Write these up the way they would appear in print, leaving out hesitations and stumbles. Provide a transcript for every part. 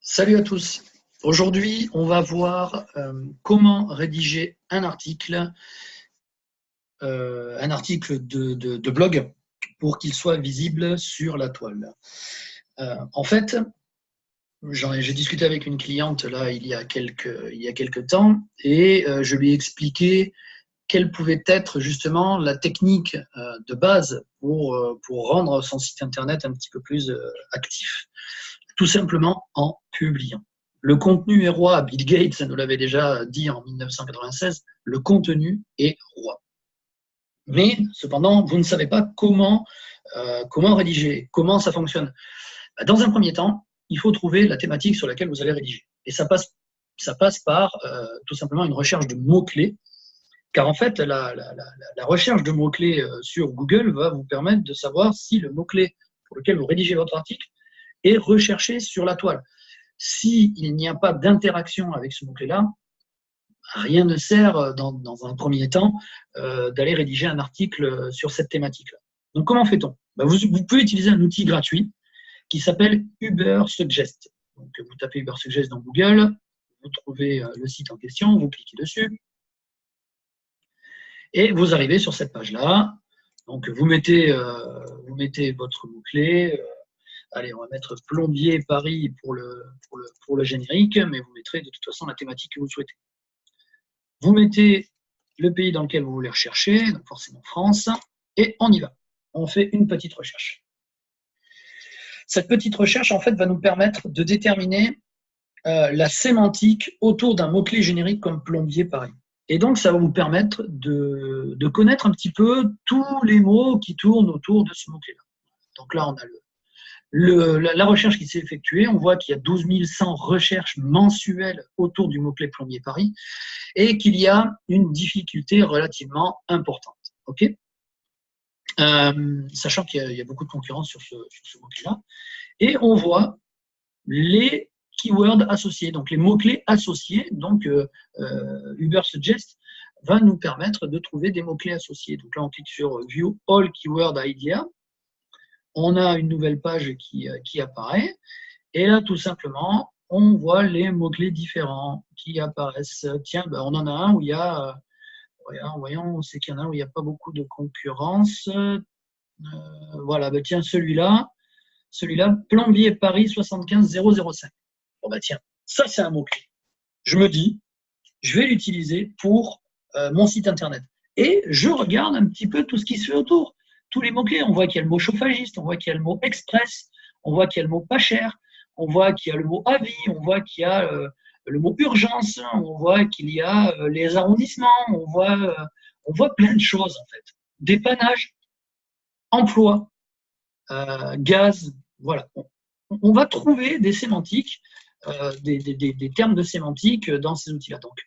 Salut à tous. Aujourd'hui, on va voir comment rédiger un article de blog pour qu'il soit visible sur la toile. En fait, j'ai discuté avec une cliente là il y a quelques temps et je lui ai expliqué quelle pouvait être justement la technique de base pour rendre son site internet un petit peu plus actif. Tout simplement en publiant. Le contenu est roi. Bill Gates nous l'avait déjà dit en 1996, le contenu est roi. Mais cependant, vous ne savez pas comment rédiger, comment ça fonctionne. Dans un premier temps, il faut trouver la thématique sur laquelle vous allez rédiger. Et ça passe par tout simplement une recherche de mots-clés, car en fait, la recherche de mots-clés sur Google va vous permettre de savoir si le mot-clé pour lequel vous rédigez votre article est recherché sur la toile. S'il n'y a pas d'interaction avec ce mot-clé-là, rien ne sert dans un premier temps d'aller rédiger un article sur cette thématique-là. Donc comment fait-on? Vous pouvez utiliser un outil gratuit qui s'appelle Ubersuggest. Donc vous tapez Ubersuggest dans Google, vous trouvez le site en question, vous cliquez dessus, et vous arrivez sur cette page-là. Donc vous mettez votre mot-clé. Allez, on va mettre plombier Paris pour le générique, mais vous mettrez de toute façon la thématique que vous souhaitez. Vous mettez le pays dans lequel vous voulez rechercher, donc forcément France, et on y va. On fait une petite recherche. Cette petite recherche, en fait, va nous permettre de déterminer la sémantique autour d'un mot-clé générique comme plombier Paris. Et donc, ça va vous permettre de connaître un petit peu tous les mots qui tournent autour de ce mot-clé-là. Donc là, on a la recherche qui s'est effectuée, on voit qu'il y a 12 100 recherches mensuelles autour du mot-clé plombier Paris et qu'il y a une difficulté relativement importante. Okay, sachant qu'il y a beaucoup de concurrence sur ce mot-clé-là. Et on voit les keywords associés, donc les mots-clés associés. Donc, Ubersuggest va nous permettre de trouver des mots-clés associés. Donc là, on clique sur View All Keyword Idea. On a une nouvelle page qui apparaît. Et là, tout simplement, on voit les mots-clés différents qui apparaissent. Tiens, on en a un où il y a, voyons, c'est qu'il y en a un où il n'y a pas beaucoup de concurrence. Voilà, tiens, celui-là, plombier Paris 75005. Bon, tiens, ça, c'est un mot-clé. Je me dis, je vais l'utiliser pour mon site internet. Et je regarde un petit peu tout ce qui se fait autour. Tous les mots-clés, on voit qu'il y a le mot chauffagiste, on voit qu'il y a le mot express, on voit qu'il y a le mot pas cher, on voit qu'il y a le mot avis, on voit qu'il y a le mot urgence, on voit qu'il y a les arrondissements, on voit plein de choses en fait. Dépannage, emploi, gaz, voilà. On va trouver des sémantiques, des termes de sémantique dans ces outils-là. Donc,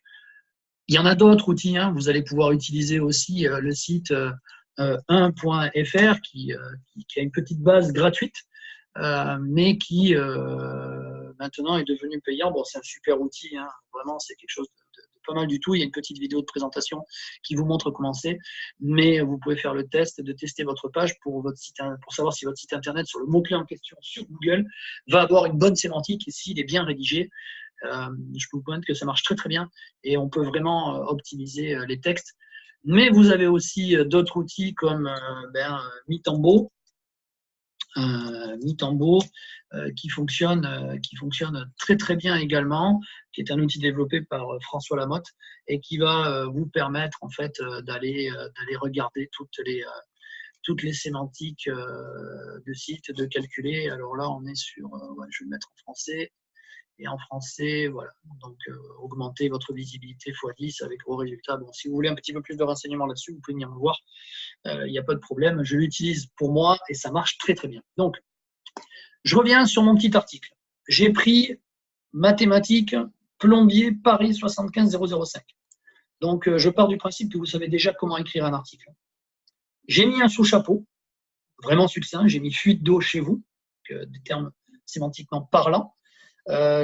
il y en a d'autres outils, hein. Vous allez pouvoir utiliser aussi le site 1.fr qui a une petite base gratuite, mais qui maintenant est devenu payant. Bon, c'est un super outil, hein. Vraiment, c'est quelque chose de pas mal du tout. Il y a une petite vidéo de présentation qui vous montre comment c'est, mais vous pouvez faire le test, de tester votre page pour savoir si votre site internet sur le mot-clé en question sur Google va avoir une bonne sémantique et s'il est bien rédigé. Je peux vous promettre que ça marche très très bien et on peut vraiment optimiser les textes. Mais vous avez aussi d'autres outils comme Mitambo, qui fonctionne très très bien également, qui est un outil développé par François Lamotte et qui va vous permettre en fait d'aller regarder toutes les sémantiques de site, de calculer. Alors là, on est sur, je vais le mettre en français. Et en français, voilà, donc augmenter votre visibilité x10 avec vos résultats. Bon, si vous voulez un petit peu plus de renseignements là-dessus, vous pouvez venir me voir, il n'y a pas de problème. Je l'utilise pour moi et ça marche très très bien. Donc, je reviens sur mon petit article. J'ai pris mathématiques, plombier, Paris 75005. Donc, je pars du principe que vous savez déjà comment écrire un article. J'ai mis un sous-chapeau, vraiment succinct, j'ai mis fuite d'eau chez vous, des termes sémantiquement parlants.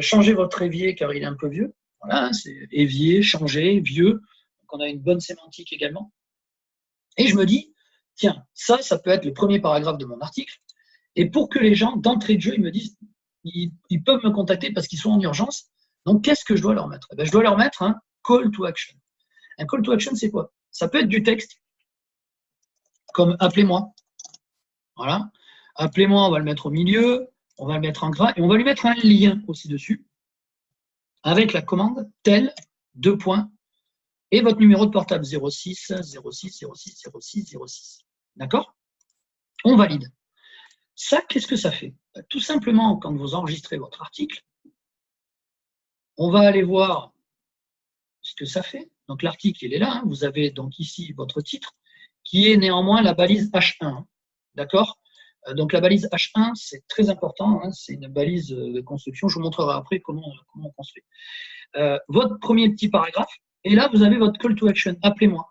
Changez votre évier car il est un peu vieux. Voilà, c'est évier, changer, vieux. Donc on a une bonne sémantique également. Et je me dis, tiens, ça peut être le premier paragraphe de mon article. Et pour que les gens, d'entrée de jeu, ils me disent, ils peuvent me contacter parce qu'ils sont en urgence. Donc, qu'est-ce que je dois leur mettre? Je dois leur mettre un call to action. Un call to action, c'est quoi? Ça peut être du texte, comme appelez-moi. Voilà. Appelez-moi, on va le mettre au milieu, on va le mettre en gras, et on va lui mettre un lien aussi dessus, avec la commande tel, 2 points, et votre numéro de portable 06 06 06 06 06. D'accord? On valide. Ça, qu'est-ce que ça fait? Tout simplement, quand vous enregistrez votre article, on va aller voir ce que ça fait. Donc l'article, il est là. Hein. Vous avez donc ici votre titre, qui est néanmoins la balise H1. D'accord? Donc la balise H1, c'est très important. Hein. C'est une balise de construction. Je vous montrerai après comment on construit. Votre premier petit paragraphe, et là, vous avez votre call to action. Appelez-moi.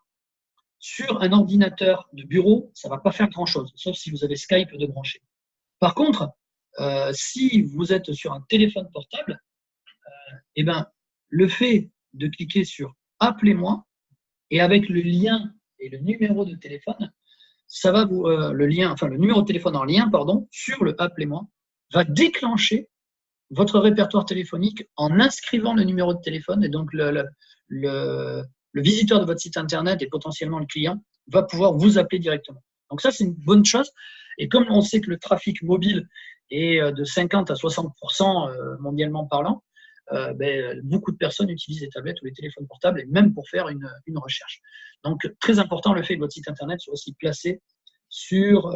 Sur un ordinateur de bureau, ça ne va pas faire grand-chose, sauf si vous avez Skype de brancher. Par contre, si vous êtes sur un téléphone portable, eh ben, le fait de cliquer sur « Appelez-moi » et avec le lien et le numéro de téléphone, ça va vous le numéro de téléphone en lien, pardon, sur le « Appelez-moi » va déclencher votre répertoire téléphonique en inscrivant le numéro de téléphone et donc le visiteur de votre site internet et potentiellement le client va pouvoir vous appeler directement. Donc ça, c'est une bonne chose. Et comme on sait que le trafic mobile est de 50 à 60% mondialement parlant, beaucoup de personnes utilisent les tablettes ou les téléphones portables, et même pour faire une recherche. Donc, très important le fait que votre site internet soit aussi placé sur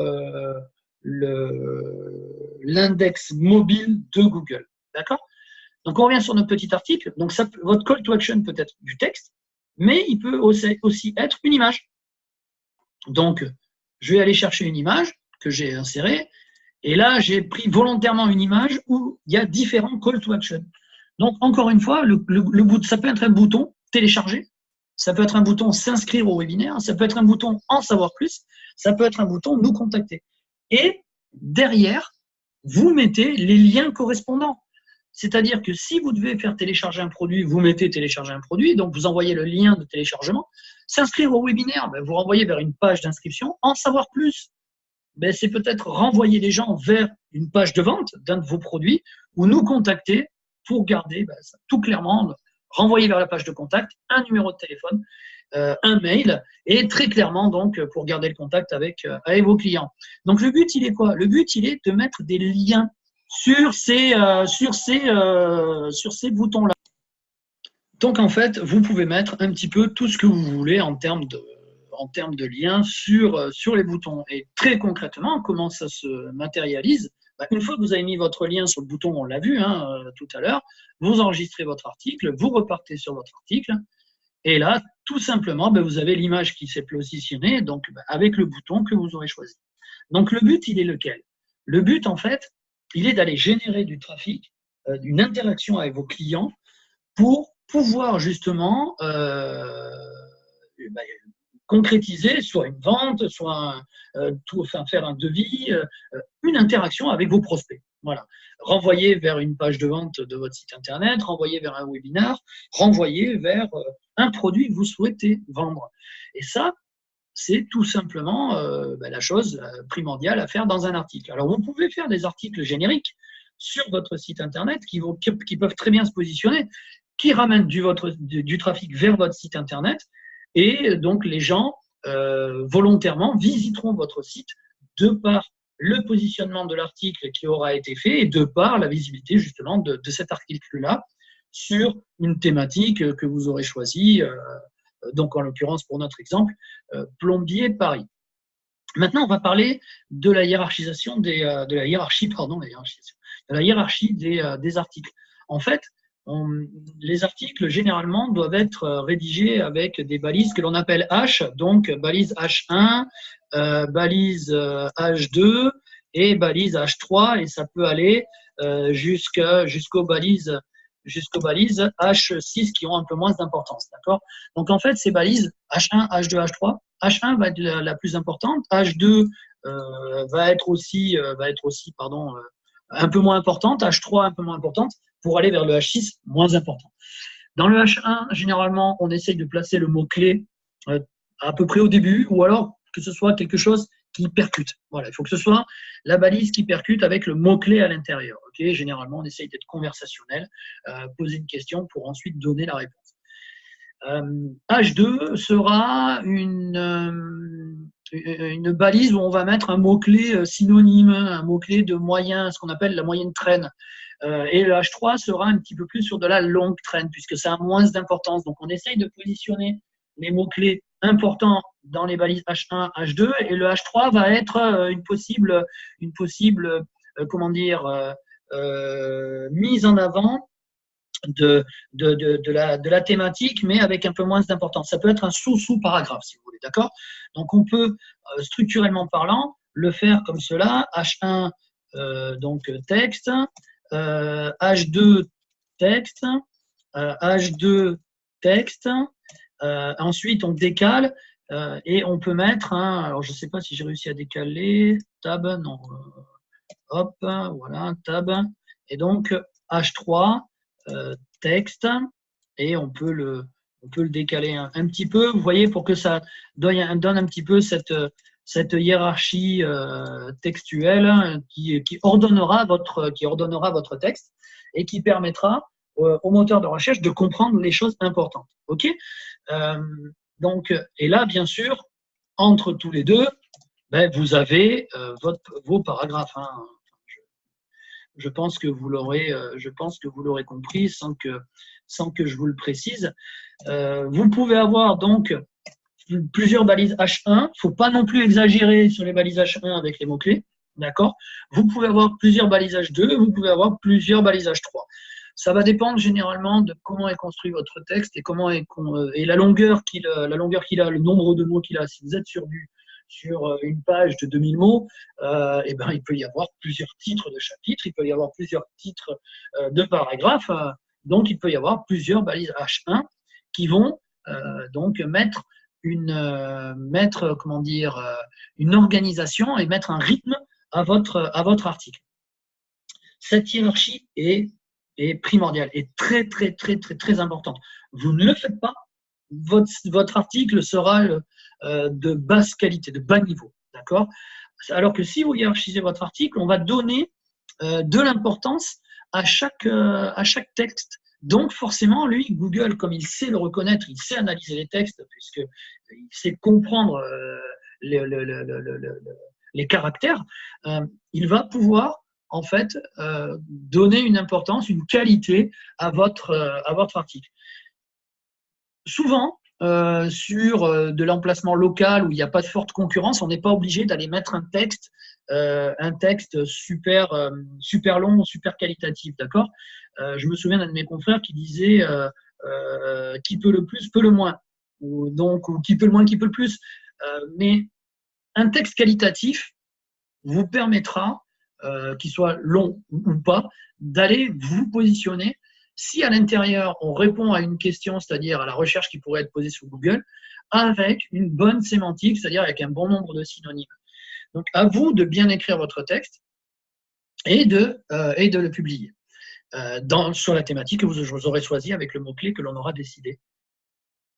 l'index mobile de Google. D'accord? Donc, on revient sur notre petit article. Donc, votre call to action peut être du texte, mais il peut aussi être une image. Donc, je vais aller chercher une image que j'ai insérée, et là, j'ai pris volontairement une image où il y a différents call to action. Donc, encore une fois, ça peut être un bouton télécharger, ça peut être un bouton s'inscrire au webinaire, ça peut être un bouton en savoir plus, ça peut être un bouton nous contacter. Et derrière, vous mettez les liens correspondants. C'est-à-dire que si vous devez faire télécharger un produit, vous mettez télécharger un produit, donc vous envoyez le lien de téléchargement. S'inscrire au webinaire, vous renvoyez vers une page d'inscription. En savoir plus, c'est peut-être renvoyer les gens vers une page de vente d'un de vos produits ou nous contacter pour garder tout clairement, renvoyer vers la page de contact, un numéro de téléphone, un mail, et très clairement donc pour garder le contact avec vos clients. Donc le but, il est quoi? Le but, il est de mettre des liens sur ces boutons-là. Donc en fait, vous pouvez mettre un petit peu tout ce que vous voulez en termes de liens sur les boutons. Et très concrètement, comment ça se matérialise? Une fois que vous avez mis votre lien sur le bouton, on l'a vu tout à l'heure, vous enregistrez votre article, vous repartez sur votre article, et là, tout simplement, vous avez l'image qui s'est positionnée donc, avec le bouton que vous aurez choisi. Donc le but, il est lequel? Le but, en fait, il est d'aller générer du trafic, une interaction avec vos clients pour pouvoir justement concrétiser soit une vente, soit faire un devis, une interaction avec vos prospects. Voilà. Renvoyer vers une page de vente de votre site internet, renvoyer vers un webinaire, renvoyer vers un produit que vous souhaitez vendre. Et ça, c'est tout simplement la chose primordiale à faire dans un article. Alors, vous pouvez faire des articles génériques sur votre site internet qui peuvent très bien se positionner, qui ramènent du trafic vers votre site internet, et donc les gens volontairement visiteront votre site de par le positionnement de l'article qui aura été fait et de par la visibilité justement de cet article-là sur une thématique que vous aurez choisie, donc en l'occurrence pour notre exemple, plombier Paris. Maintenant, on va parler de la hiérarchisation des articles. En fait, les articles, généralement, doivent être rédigés avec des balises que l'on appelle H, donc balise H1, balise H2 et balise H3, et ça peut aller jusqu'aux balises H6 qui ont un peu moins d'importance. D'accord? Donc, en fait, ces balises H1, H2, H3, H1 va être la plus importante, H2 va être aussi un peu moins importante, H3 un peu moins importante, pour aller vers le H6 moins important. Dans le H1, généralement, on essaye de placer le mot-clé à peu près au début, ou alors que ce soit quelque chose qui percute. Voilà, il faut que ce soit la balise qui percute avec le mot-clé à l'intérieur. Okay, généralement, on essaye d'être conversationnel, poser une question pour ensuite donner la réponse. H2 sera une balise où on va mettre un mot-clé synonyme, un mot-clé de moyen, ce qu'on appelle la moyenne traîne. Et le H3 sera un petit peu plus sur de la longue traîne, puisque ça a moins d'importance. Donc, on essaye de positionner les mots-clés importants dans les balises H1, H2, et le H3 va être une possible comment dire, mise en avant de la thématique, mais avec un peu moins d'importance. Ça peut être un sous-paragraphe, si vous voulez, d'accord? Donc, on peut, structurellement parlant, le faire comme cela, H1, donc texte, H2, texte, H2, texte, ensuite, on décale, et on peut mettre alors je ne sais pas si j'ai réussi à décaler, tab, non, hop, voilà, tab, et donc H3, texte, et on peut le décaler un petit peu, vous voyez, pour que ça donne un petit peu cette hiérarchie textuelle qui ordonnera votre texte et qui permettra au moteur de recherche de comprendre les choses importantes. Ok, donc, et là, bien sûr, entre tous les deux, ben, vous avez vos paragraphes. Hein. Je pense que vous l'aurez compris sans que je vous le précise. Vous pouvez avoir donc plusieurs balises H1. Il ne faut pas non plus exagérer sur les balises H1 avec les mots-clés. D'accord? Vous pouvez avoir plusieurs balises H2, vous pouvez avoir plusieurs balises H3. Ça va dépendre généralement de comment est construit votre texte et la longueur qu'il a, le nombre de mots qu'il a. Si vous êtes sur une page de 2000 mots, et ben, il peut y avoir plusieurs titres de chapitres, il peut y avoir plusieurs titres de paragraphes, donc il peut y avoir plusieurs balises H1 qui vont donc mettre une organisation et mettre un rythme à votre article. Cette hiérarchie est primordiale, est très, très, très, très, très importante. Vous ne le faites pas, votre article sera de basse qualité, de bas niveau. D'accord? Alors que si vous hiérarchisez votre article, on va donner de l'importance à chaque texte. Donc, forcément, lui, Google, comme il sait le reconnaître, il sait analyser les textes, puisqu'il sait comprendre les caractères, il va pouvoir, en fait, donner une importance, une qualité à votre article. Souvent, sur de l'emplacement local où il n'y a pas de forte concurrence, on n'est pas obligé d'aller mettre un texte super long, super qualitatif, d'accord? Je me souviens d'un de mes confrères qui disait qui peut le plus, peut le moins, ou qui peut le moins, qui peut le plus. Mais un texte qualitatif vous permettra, qu'il soit long ou pas, d'aller vous positionner. Si à l'intérieur, on répond à une question, c'est-à-dire à la recherche qui pourrait être posée sur Google, avec une bonne sémantique, c'est-à-dire avec un bon nombre de synonymes. Donc, à vous de bien écrire votre texte et de le publier sur la thématique que vous aurez choisie avec le mot-clé que l'on aura décidé.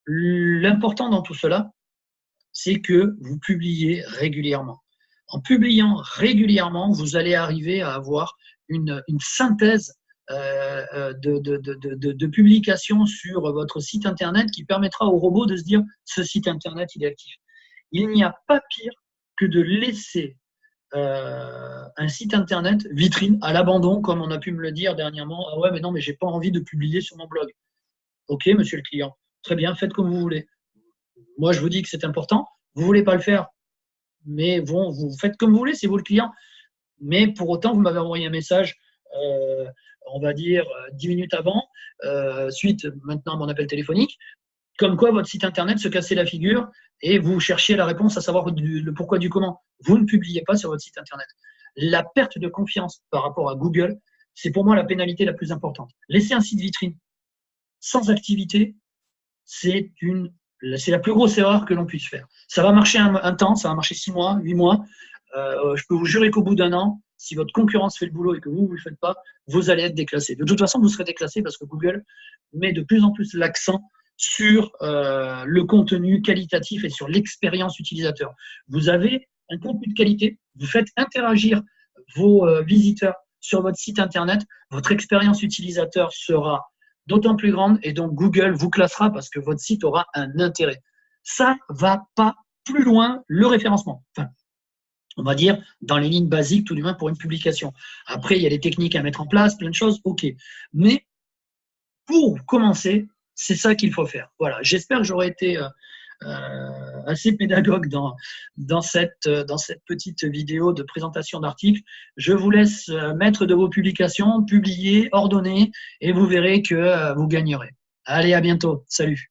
L'important dans tout cela, c'est que vous publiez régulièrement. En publiant régulièrement, vous allez arriver à avoir une synthèse de publication sur votre site internet qui permettra au robot de se dire ce site internet il est actif. Il n'y a pas pire que de laisser un site internet vitrine à l'abandon, comme on a pu me le dire dernièrement. Ah ouais, mais non, mais j'ai pas envie de publier sur mon blog. Ok, monsieur le client, très bien, faites comme vous voulez. Moi, je vous dis que c'est important. Vous voulez pas le faire, mais bon, vous faites comme vous voulez, c'est vous le client. Mais pour autant, vous m'avez envoyé un message, on va dire 10 minutes avant, suite maintenant à mon appel téléphonique, comme quoi votre site internet se cassait la figure et vous cherchiez la réponse à savoir le pourquoi du comment. Vous ne publiez pas sur votre site internet. La perte de confiance par rapport à Google, c'est pour moi la pénalité la plus importante. Laisser un site vitrine sans activité, c'est la plus grosse erreur que l'on puisse faire. Ça va marcher un temps, ça va marcher 6 mois, 8 mois. Je peux vous jurer qu'au bout d'un an, si votre concurrence fait le boulot et que vous ne le faites pas, vous allez être déclassé. De toute façon, vous serez déclassé parce que Google met de plus en plus l'accent sur le contenu qualitatif et sur l'expérience utilisateur. Vous avez un contenu de qualité, vous faites interagir vos visiteurs sur votre site internet, votre expérience utilisateur sera d'autant plus grande et donc Google vous classera parce que votre site aura un intérêt. Ça va pas plus loin le référencement. Enfin, on va dire dans les lignes basiques, tout du moins pour une publication. Après, il y a des techniques à mettre en place, plein de choses, ok. Mais pour commencer, c'est ça qu'il faut faire. Voilà, j'espère que j'aurai été assez pédagogue dans cette petite vidéo de présentation d'articles. Je vous laisse mettre de vos publications, publier, ordonner, et vous verrez que vous gagnerez. Allez, à bientôt. Salut.